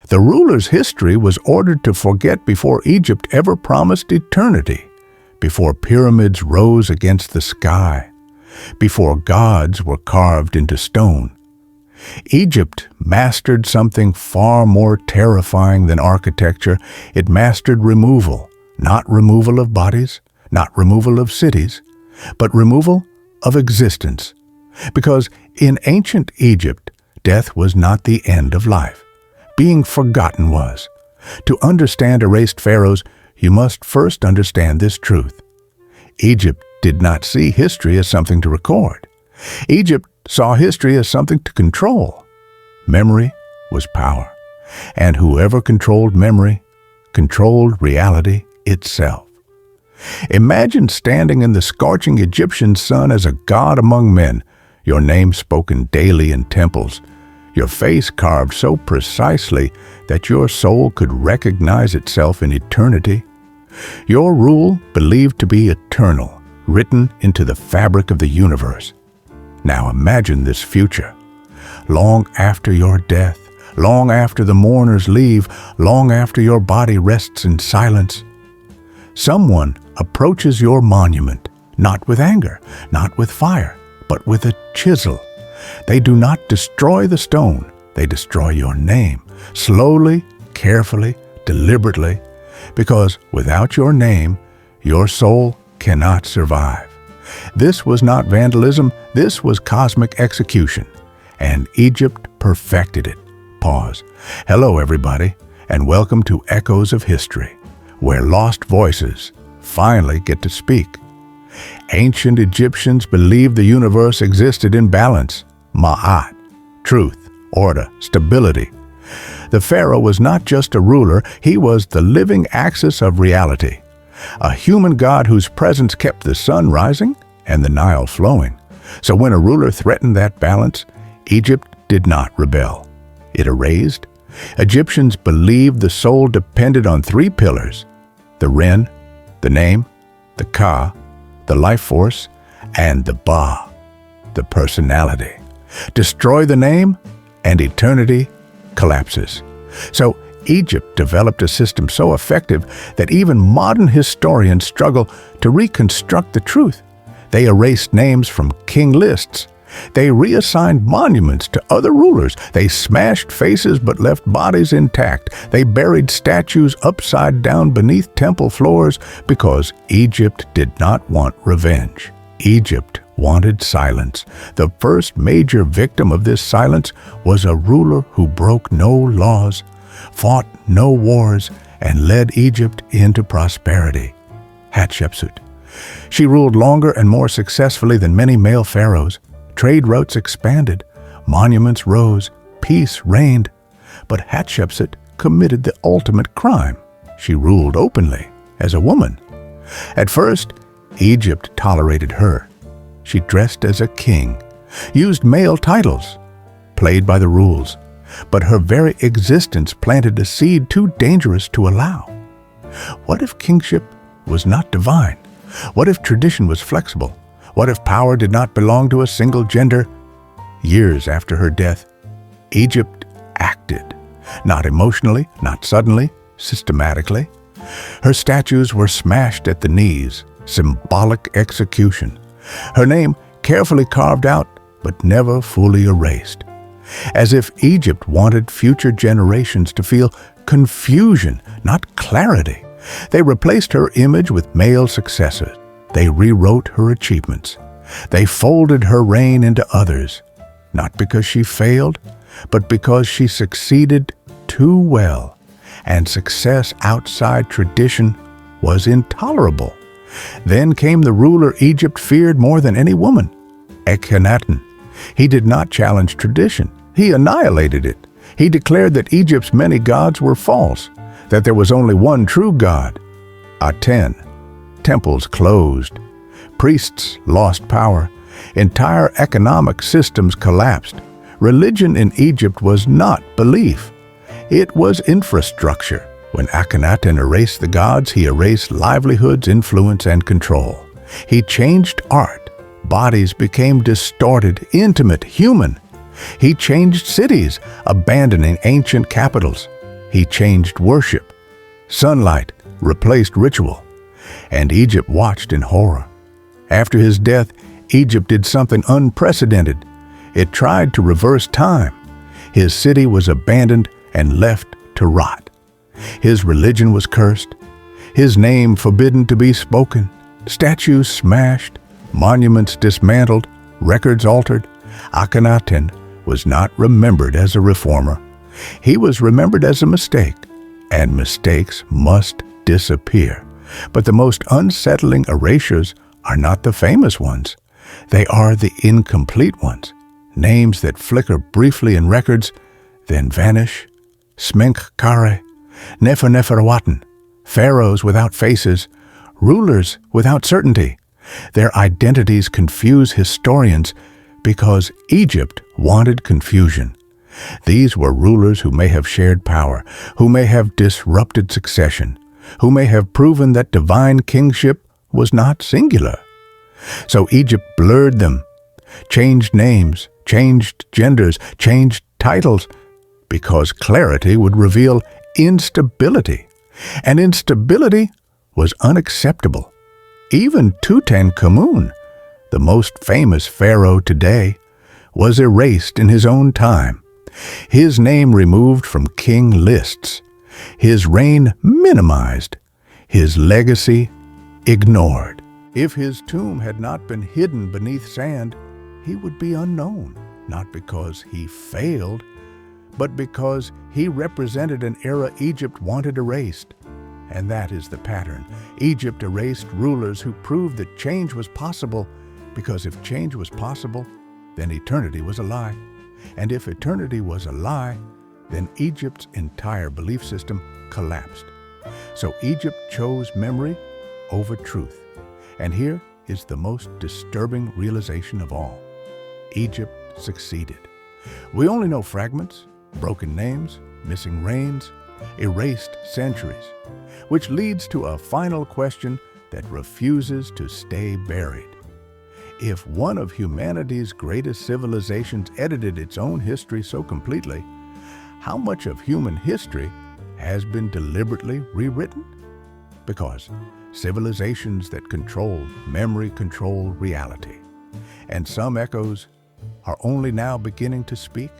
The ruler's history was ordered to forget before Egypt ever promised eternity, before pyramids rose against the sky, before gods were carved into stone. Egypt mastered something far more terrifying than architecture. It mastered removal, not removal of bodies, not removal of cities, but removal of existence. Because in ancient Egypt, death was not the end of life. Being forgotten was. To understand erased pharaohs, you must first understand this truth. Egypt did not see history as something to record. Egypt saw history as something to control. Memory was power, and whoever controlled memory controlled reality itself. Imagine standing in the scorching Egyptian sun as a god among men, your name spoken daily in temples, your face carved so precisely that your soul could recognize itself in eternity. Your rule believed to be eternal, written into the fabric of the universe. Now imagine this future. Long after your death, long after the mourners leave, long after your body rests in silence, someone approaches your monument, not with anger, not with fire, but with a chisel. They do not destroy the stone, they destroy your name, slowly, carefully, deliberately, because without your name, your soul cannot survive. This was not vandalism, this was cosmic execution, and Egypt perfected it. Pause. Hello, everybody, and welcome to Echoes of History, where lost voices finally get to speak. Ancient Egyptians believed the universe existed in balance, ma'at, truth, order, stability. The pharaoh was not just a ruler, he was the living axis of reality. A human god whose presence kept the sun rising and the Nile flowing. So when a ruler threatened that balance, Egypt did not rebel. It erased. Egyptians believed the soul depended on three pillars: the Ren, the name, the Ka, the life force, and the Ba, the personality. Destroy the name, and eternity collapses. So Egypt developed a system so effective that even modern historians struggle to reconstruct the truth. They erased names from king lists. They reassigned monuments to other rulers. They smashed faces but left bodies intact. They buried statues upside down beneath temple floors because Egypt did not want revenge. Egypt wanted silence. The first major victim of this silence was a ruler who broke no laws, fought no wars, and led Egypt into prosperity: Hatshepsut. She ruled longer and more successfully than many male pharaohs. Trade routes expanded, monuments rose, peace reigned. But Hatshepsut committed the ultimate crime. She ruled openly, as a woman. At first, Egypt tolerated her. She dressed as a king, used male titles, played by the rules. But her very existence planted a seed too dangerous to allow. What if kingship was not divine? What if tradition was flexible? What if power did not belong to a single gender? Years after her death, Egypt acted. Not emotionally, not suddenly, systematically. Her statues were smashed at the knees, symbolic execution. Her name carefully carved out, but never fully erased. As if Egypt wanted future generations to feel confusion, not clarity. They replaced her image with male successors. They rewrote her achievements. They folded her reign into others, not because she failed, but because she succeeded too well, and success outside tradition was intolerable. Then came the ruler Egypt feared more than any woman, Akhenaten. He did not challenge tradition. He annihilated it. He declared that Egypt's many gods were false, that there was only one true God, Aten. Temples closed. Priests lost power. Entire economic systems collapsed. Religion in Egypt was not belief. It was infrastructure. When Akhenaten erased the gods, he erased livelihoods, influence, and control. He changed art. Bodies became distorted, intimate, human. He changed cities, abandoning ancient capitals. He changed worship. Sunlight replaced ritual, and Egypt watched in horror. After his death, Egypt did something unprecedented. It tried to reverse time. His city was abandoned and left to rot. His religion was cursed, his name forbidden to be spoken, statues smashed, monuments dismantled, records altered. Akhenaten was not remembered as a reformer. He was remembered as a mistake, and mistakes must disappear. But the most unsettling erasures are not the famous ones. They are the incomplete ones, names that flicker briefly in records, then vanish. Smenkhkare, Neferneferuaten, pharaohs without faces, rulers without certainty. Their identities confuse historians because Egypt wanted confusion. These were rulers who may have shared power, who may have disrupted succession, who may have proven that divine kingship was not singular. So Egypt blurred them, changed names, changed genders, changed titles, because clarity would reveal instability, and instability was unacceptable. Even Tutankhamun, the most famous pharaoh today, was erased in his own time, his name removed from king lists, his reign minimized, his legacy ignored. If his tomb had not been hidden beneath sand, he would be unknown, not because he failed, but because he represented an era Egypt wanted erased. And that is the pattern. Egypt erased rulers who proved that change was possible, because if change was possible, then eternity was a lie. And if eternity was a lie, then Egypt's entire belief system collapsed. So Egypt chose memory over truth. And here is the most disturbing realization of all. Egypt succeeded. We only know fragments, broken names, missing reigns, erased centuries, which leads to a final question that refuses to stay buried. If one of humanity's greatest civilizations edited its own history so completely, how much of human history has been deliberately rewritten? Because civilizations that control memory control reality, and some echoes are only now beginning to speak.